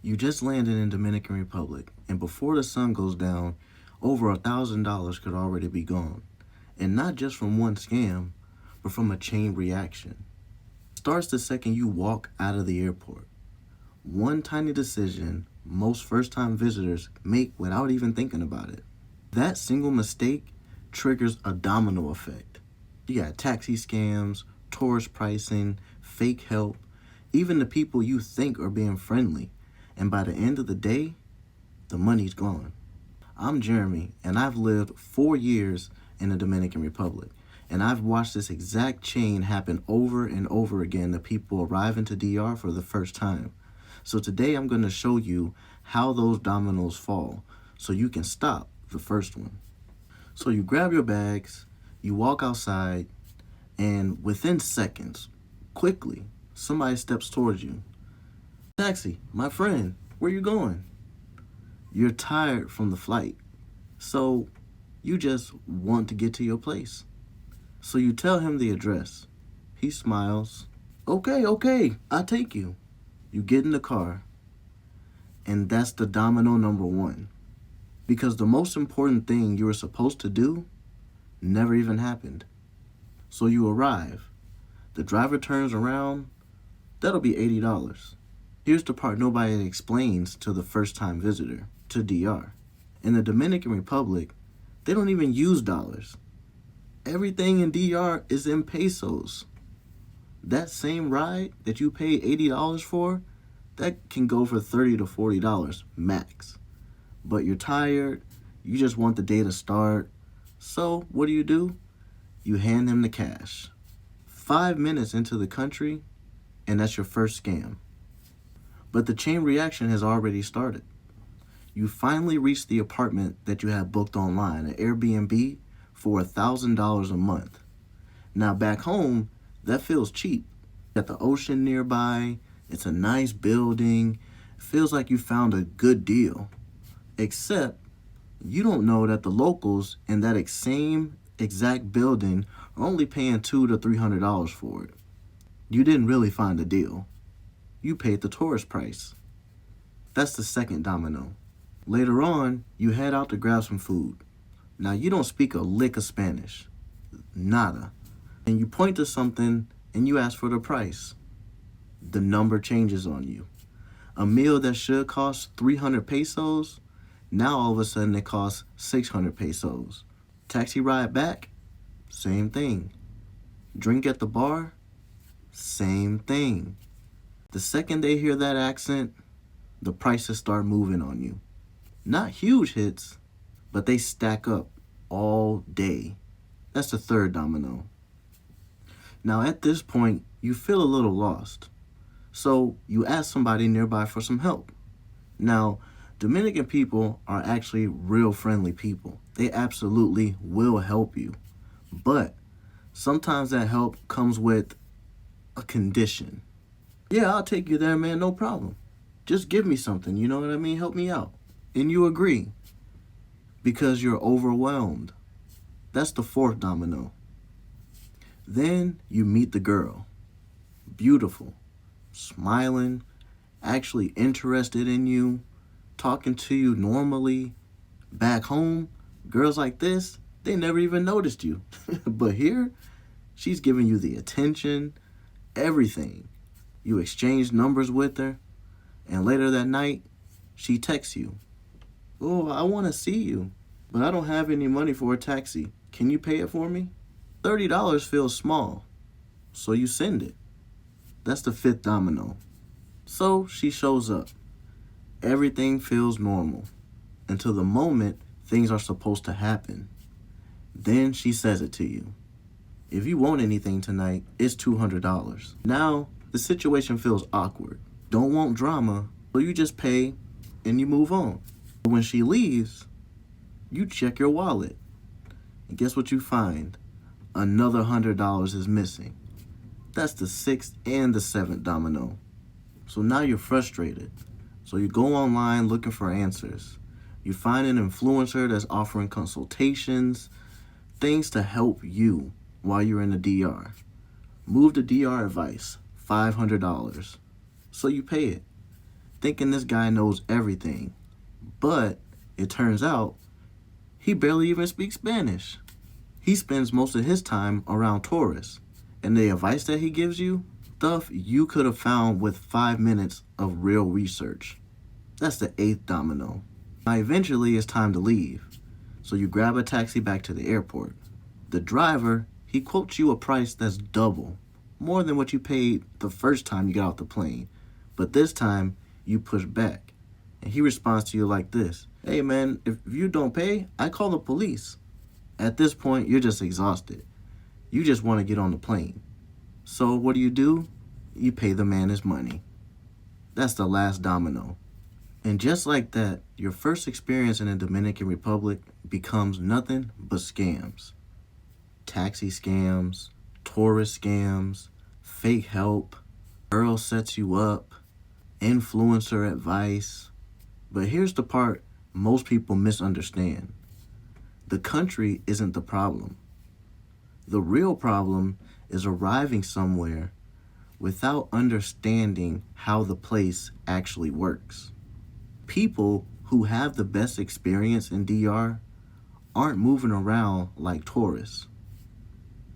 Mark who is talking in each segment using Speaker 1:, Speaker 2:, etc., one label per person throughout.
Speaker 1: You just landed in Dominican Republic, and before the sun goes down, over $1,000 could already be gone. And not just from one scam, but from a chain reaction. Starts the second you walk out of the airport. One tiny decision most first-time visitors make without even thinking about it. That single mistake triggers a domino effect. You got taxi scams, tourist pricing, fake help, even the people you think are being friendly. And by the end of the day, the money's gone. I'm Jeremy, and I've lived 4 years in the Dominican Republic. And I've watched this exact chain happen over and over again to people arriving to DR for the first time. So today I'm going to show you how those dominoes fall so you can stop the first one. So you grab your bags, you walk outside, and within seconds, quickly, somebody steps towards you. Taxi, my friend, where you going? You're tired from the flight, so you just want to get to your place. So you tell him the address. He smiles. Okay, I'll take you. You get in the car, and that's the domino number one. Because the most important thing you were supposed to do never even happened. So you arrive. The driver turns around. That'll be $80. Here's the part nobody explains to the first-time visitor to DR. In the Dominican Republic, they don't even use dollars. Everything in DR is in pesos. That same ride that you paid $80 for, that can go for $30 to $40 max. But you're tired, you just want the day to start. So what do? You hand them the cash. 5 minutes into the country, and that's your first scam. But the chain reaction has already started. You finally reach the apartment that you had booked online, an Airbnb, for $1,000 a month. Now back home, that feels cheap. You got the ocean nearby, it's a nice building, it feels like you found a good deal. Except, you don't know that the locals in that same exact building are only paying $200 to $300 for it. You didn't really find a deal. You paid the tourist price. That's the second domino. Later on, you head out to grab some food. Now, you don't speak a lick of Spanish. Nada. And you point to something and you ask for the price. The number changes on you. A meal that should cost 300 pesos, now all of a sudden it costs 600 pesos. Taxi ride back, same thing. Drink at the bar, same thing. The second they hear that accent, the prices start moving on you. Not huge hits, but they stack up all day. That's the third domino. Now at this point, you feel a little lost. So you ask somebody nearby for some help. Now, Dominican people are actually real friendly people. They absolutely will help you. But sometimes that help comes with a condition. Yeah, I'll take you there, man, no problem. Just give me something, you know what I mean? Help me out. And you agree because you're overwhelmed. That's the fourth domino. Then you meet the girl. Beautiful, smiling, actually interested in you, talking to you normally. Back home, girls like this, they never even noticed you. But here, she's giving you the attention, everything. You exchange numbers with her, and later that night, she texts you. Oh, I want to see you, but I don't have any money for a taxi. Can you pay it for me? $30 feels small, so you send it. That's the fifth domino. So she shows up. Everything feels normal until the moment things are supposed to happen. Then she says it to you. If you want anything tonight, it's $200. Now, the situation feels awkward. Don't want drama, so you just pay and you move on. When she leaves, you check your wallet. And guess what you find? Another $100 is missing. That's the sixth and the seventh domino. So now you're frustrated. So you go online looking for answers. You find an influencer that's offering consultations, things to help you while you're in the DR. Move to DR advice, $500. So you pay it. thinking this guy knows everything. But it turns out he barely even speaks Spanish. He spends most of his time around tourists, and the advice that he gives you, stuff you could have found with 5 minutes of real research. That's the 8th domino. Now eventually it's time to leave, so you grab a taxi back to the airport. The driver, he quotes you a price that's double, more than what you paid the first time you got off the plane. But this time, you push back. And he responds to you like this: "Hey man, if you don't pay, I call the police." At this point, you're just exhausted. You just want to get on the plane. So what do? You pay the man his money. That's the last domino. And just like that, your first experience in the Dominican Republic becomes nothing but scams. Taxi scams, tourist scams, fake help, girl sets you up, influencer advice. But here's the part most people misunderstand. The country isn't the problem. The real problem is arriving somewhere without understanding how the place actually works. People who have the best experience in DR aren't moving around like tourists.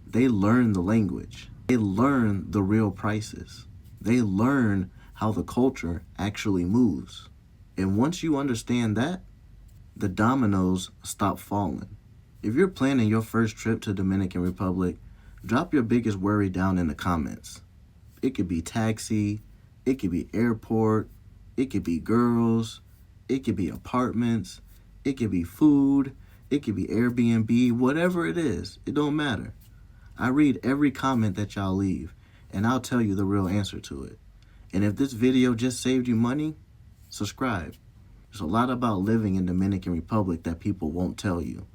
Speaker 1: They learn the language. They learn the real prices. They learn how the culture actually moves. And once you understand that, the dominoes stop falling. If you're planning your first trip to Dominican Republic, drop your biggest worry down in the comments. It could be taxi, it could be airport, it could be girls, it could be apartments, it could be food, it could be Airbnb, whatever it is, it don't matter. I read every comment that y'all leave, and I'll tell you the real answer to it. And if this video just saved you money, subscribe. There's a lot about living in Dominican Republic that people won't tell you.